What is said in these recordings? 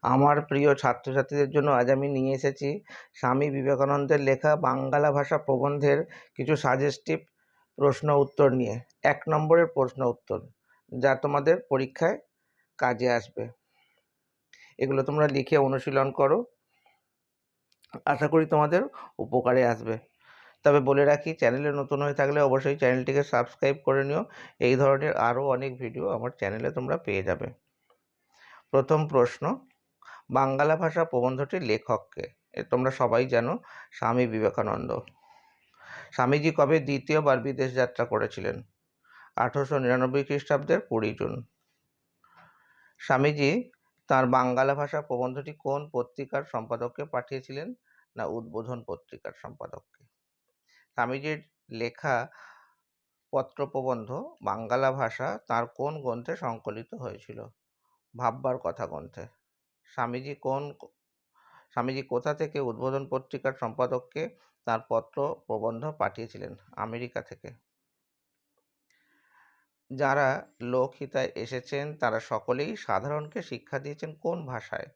আমার প্রিয় ছাত্রছাত্রীদের জন্য আজ আমি নিয়ে এসেছি স্বামী বিবেকানন্দের লেখা বাঙ্গালা ভাষা প্রবন্ধের কিছু সাজেস্টিভ প্রশ্ন উত্তর নিয়ে। 1 নম্বরের প্রশ্ন উত্তর, যা তোমাদের পরীক্ষায় কাজে আসবে। এগুলো তোমরা লিখে অনুশীলন করো, আশা করি তোমাদের উপকারে আসবে। তবে বলে রাখি, চ্যানেলে নতুন হয়ে থাকলে অবশ্যই চ্যানেলটিকে সাবস্ক্রাইব করে নিও। এই ধরনের আরও অনেক ভিডিও আমার চ্যানেলে তোমরা পেয়ে যাবে। প্রথম প্রশ্ন, বাঙ্গালা ভাষা প্রবন্ধটির লেখক কে? তোমরা সবাই জানো, স্বামী বিবেকানন্দ। স্বামীজি কবে দ্বিতীয়বার বিদেশ যাত্রা করেছিলেন? 1899 খ্রিস্টাব্দের 20 জুন। স্বামীজি তাঁর বাঙ্গালা ভাষা প্রবন্ধটি কোন পত্রিকার সম্পাদককে পাঠিয়েছিলেন? না উদ্বোধন পত্রিকার সম্পাদককে। স্বামীজির লেখা পত্রপ্রবন্ধ বাঙ্গালা ভাষা তাঁর কোন গ্রন্থে সংকলিত হয়েছিল? ভাববার কথা গ্রন্থে। স্বামীজি কোথা থেকে উদ্বোধন পত্রিকার সম্পাদককে তাঁর পত্র প্রবন্ধ পাঠিয়েছিলেন? আমেরিকা থেকে। যারা লোকহিতায় এসেছেন তারা সকলেই সাধারণকে শিক্ষা দিয়েছেন কোন ভাষায়?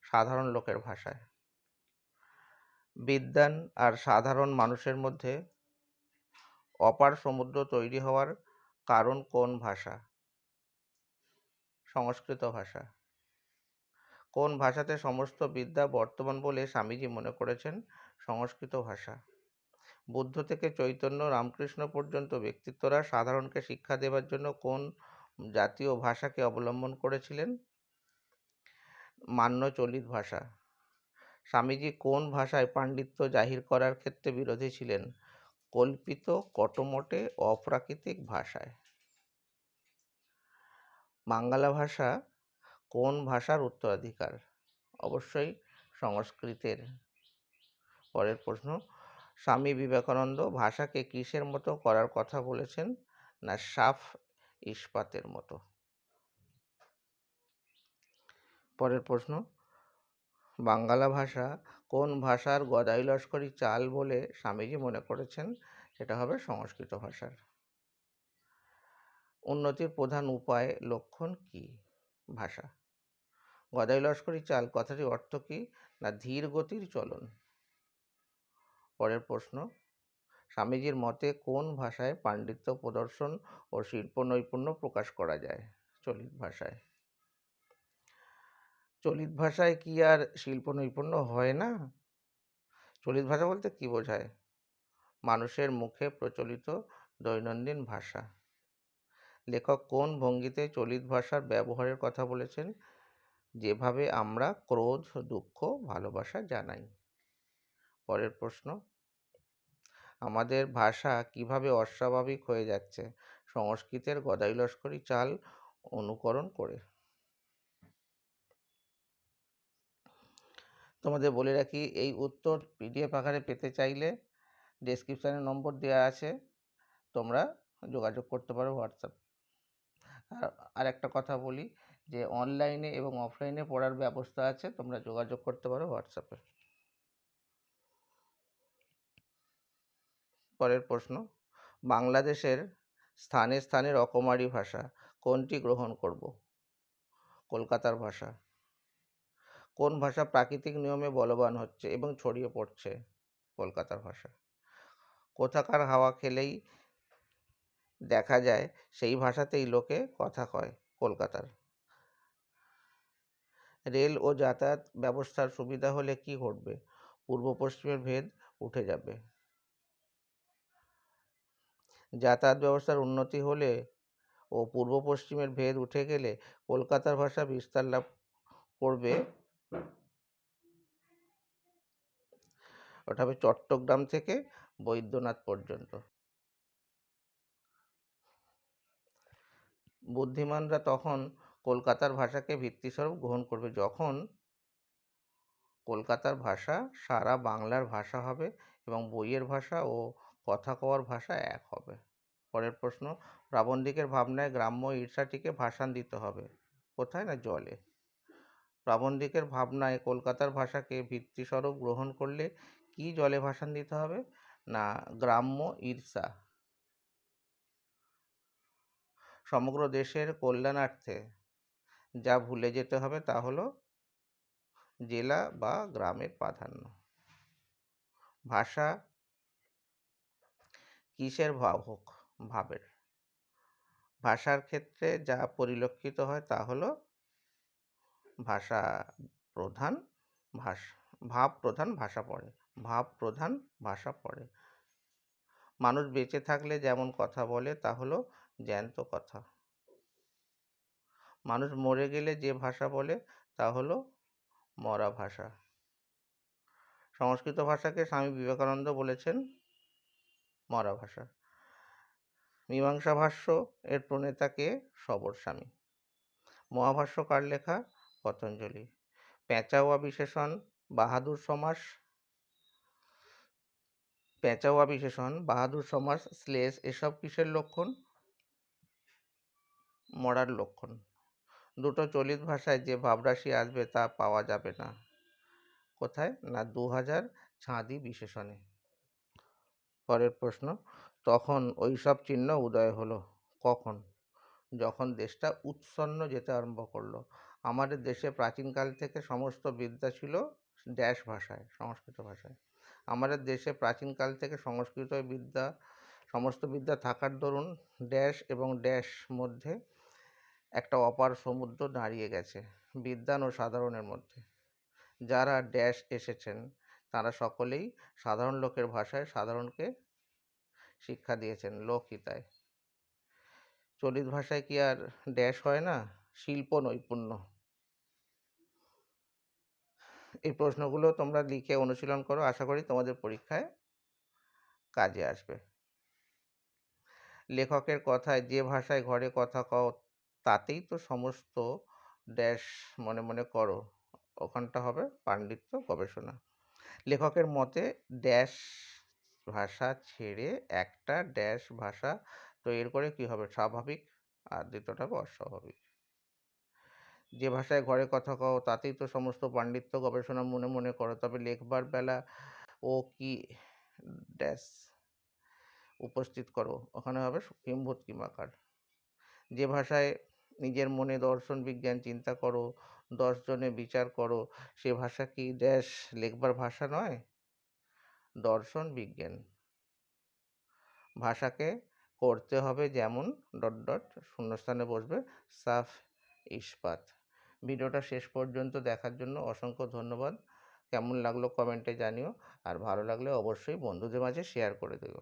সাধারণ লোকের ভাষায়। বিদ্বান আর সাধারণ মানুষের মধ্যে অপার সমুদ্র তৈরি হওয়ার কারণ কোন ভাষা? সংস্কৃত ভাষা। কোন ভাষাতে সমস্ত বিদ্যা বর্তমান বলে স্বামীজি মনে করেছেন? সংস্কৃত ভাষা। বুদ্ধ থেকে চৈতন্য রামকৃষ্ণ পর্যন্ত ব্যক্তিত্বরা সাধারণকে শিক্ষা দেবার জন্য কোন জাতীয় ভাষাকে অবলম্বন করেছিলেন? মান্য চলিত ভাষা। স্বামীজি কোন ভাষায় পাণ্ডিত্য জাহির করার ক্ষেত্রে বিরোধী ছিলেন? কল্পিত, কটমটে, অপ্রাকৃতিক ভাষায়। বাঙ্গালা ভাষা কোন ভাষার উত্তরাধিকার? অবশ্যই সংস্কৃতের। পরের প্রশ্ন, স্বামী বিবেকানন্দ ভাষাকে কিসের মতো করার কথা বলেছেন? না সাফ ইস্পাতের মতো। পরের প্রশ্ন, বাঙ্গালা ভাষা কোন ভাষার গদাই লস্করি চাল বলে স্বামীজি মনে করেছেন? সেটা হবে সংস্কৃত ভাষার। উন্নতির প্রধান উপায় লক্ষণ কি? ভাষা। গদাই লস্করি চাল কথাটির অর্থ কি? না ধীর গতির চলন। পরের প্রশ্ন, স্বামীজির মতে কোন ভাষায় পাণ্ডিত্য প্রদর্শন ও শিল্প নৈপুণ্য প্রকাশ করা যায়? চলিত ভাষায়। চলিত ভাষায় কি আর শিল্প নৈপুণ্য হয় না? চলিত ভাষা বলতে কি বোঝায়? মানুষের মুখে প্রচলিত দৈনন্দিন ভাষা। লেখক কোন ভঙ্গিতে চলিত ভাষার ব্যবহারের কথা বলেছেন? যেভাবে আমরা ক্রোধ, দুঃখ, ভালোবাসা জানাই। পরের প্রশ্ন, আমাদের ভাষা কিভাবে অস্বাভাবিক হয়ে যাচ্ছে সংস্কৃতের গদাই লস্করি চাল অনুকরণ করে? তোমাদের বলে রাখি, এই উত্তর পিডিএফ আকারে পেতে চাইলে ডেসক্রিপশানে নম্বর দেওয়া আছে, তোমরা যোগাযোগ করতে পারো হোয়াটসঅ্যাপ। আর একটা কথা বলি যে অনলাইনে এবং অফলাইনে পড়ার ব্যবস্থা আছে, তোমরা যোগাযোগ করতে পারো হোয়াটসঅ্যাপে। পরের প্রশ্ন, বাংলাদেশের স্থানে স্থানে রকমারি ভাষা কোনটি গ্রহণ করব? কলকাতার ভাষা। কোন ভাষা প্রাকৃতিক নিয়মে বলবান হচ্ছে এবং ছড়িয়ে পড়ছে? কলকাতার ভাষা। কোথাকার হাওয়া খেলেই দেখা যায় সেই ভাষাতেই লোকে কথা কয়? কলকাতার। রেল ও যাতায়াত ব্যবস্থার সুবিধা হলে কি ঘটবে? পূর্ব পশ্চিমের ভেদ উঠে যাবে। যাতায়াত ব্যবস্থার উন্নতি হলে ও পূর্ব পশ্চিমের ভেদ উঠে গেলে কলকাতার ভাষা বিস্তার লাভ করবে। ওটা হবে চট্টগ্রাম থেকে বৈদ্যনাথ পর্যন্ত। বুদ্ধিমানরা তখন কলকাতার ভাষাকে ভিত্তিস্বরূপ গ্রহণ করবে যখন কলকাতার ভাষা সারা বাংলার ভাষা হবে এবং বইয়ের ভাষা ও কথা কওয়ার ভাষা এক হবে। পরের প্রশ্ন, প্রাবন্ধিকের ভাবনায় গ্রাম্য ঈর্ষাটিকে ভাসান দিতে হবে কোথায়? না জলে। প্রাবন্ধিকের ভাবনায় কলকাতার ভাষাকে ভিত্তিস্বরূপ গ্রহণ করলে কি জলে ভাসান দিতে হবে? না গ্রাম্য ঈর্ষা। সমগ্র দেশের কল্যাণার্থে যা ভুলে যেতে হবে তা হলো জেলা বা গ্রামের প্রাধান্য। ভাষা কিসের বাহক? ভাবের। ভাষার ক্ষেত্রে যা পরিলক্ষিত হয় তা হলো ভাষা প্রধান ভাষা ভাব প্রধান ভাষা পড়ে। ভাব প্রধান ভাষা পড়ে। মানুষ বেঁচে থাকলে যেমন কথা বলে তা হলো জ্যান্ত কথা। মানুষ মরে গেলে যে ভাষা বলে তা হলো মরা ভাষা। সংস্কৃত ভাষাকে স্বামী বিবেকানন্দ বলেছেন মরা ভাষা। মীমাংসা ভাষ্য এর প্রণেতা কে? সবরস্বামী। মহাভাষ্য কার লেখা? পতঞ্জলি। পেঁচাওয়া বিশেষণ, বাহাদুর সমাস, পেঁচাওয়া বিশেষণ, বাহাদুর সমাস, শ্লেষ এসব কিসের লক্ষণ? মরার লক্ষণ। দুটো চলিত ভাষায় যে ভাবরাশি আসবে তা পাওয়া যাবে না। কোথায়? না 2000 ছাঁদি বিশেষণে। পরের প্রশ্ন, তখন ওইসব চিহ্ন উদয় হলো কখন? যখন দেশটা উৎসন্ন যেতে আরম্ভ করলো। আমাদের দেশে প্রাচীনকাল থেকে সমস্ত বিদ্যা ছিল ড্যাশ ভাষায়, সংস্কৃত ভাষায়। আমাদের দেশে প্রাচীনকাল থেকে সমস্ত বিদ্যা থাকার দরুন ড্যাশ এবং ড্যাশ মধ্যে একটা অপার সমুদ্র দাঁড়িয়ে গেছে বিদ্বান ও সাধারণের মধ্যে। যারা ড্যাশ এসেছেন তারা সকলেই সাধারণ লোকের ভাষায় সাধারণকে শিক্ষা দিয়েছেন লোকহিতায়। চলিত ভাষায় কি আর ড্যাশ হয় না? শিল্প নৈপুণ্য। এই প্রশ্নগুলো তোমরা লিখে অনুশীলন করো, আশা করি তোমাদের পরীক্ষায় কাজে আসবে। লেখকের কথায় যে ভাষায় ঘরে কথা কও তাতেই তো সমস্ত ড্যাশ মনে মনে করো, ওখানটা হবে পাণ্ডিত্য গবেষণা। লেখকের মতে ড্যাশ ভাষা ছেড়ে একটা ড্যাশ ভাষা তৈরি করে কি হবে? স্বাভাবিক, আর দ্বিতীয়টা হবে অস্বাভাবিক। যে ভাষায় ঘরে কথা কও তাতেই তো সমস্ত পাণ্ডিত্য গবেষণা মনে মনে করো, তবে লেখবার বেলা ও কি ড্যাশ উপস্থিত করো, ওখানে হবে কিম্ভূত কিমাকার। যে ভাষায় নিজের মনে দর্শন বিজ্ঞান চিন্তা করো, 10 জনে বিচার করো, সে ভাষা কি ড্যাশ লেখবার ভাষা নয়? দর্শন বিজ্ঞান। ভাষাকে করতে হবে যেমন ... শূন্যস্থানে বসবে সাফ ইস্পাত। ভিডিওটা শেষ পর্যন্ত দেখার জন্য অসংখ্য ধন্যবাদ। কেমন লাগলো কমেন্টে জানিও, আর ভালো লাগলে অবশ্যই বন্ধুদের মাঝে শেয়ার করে দিও।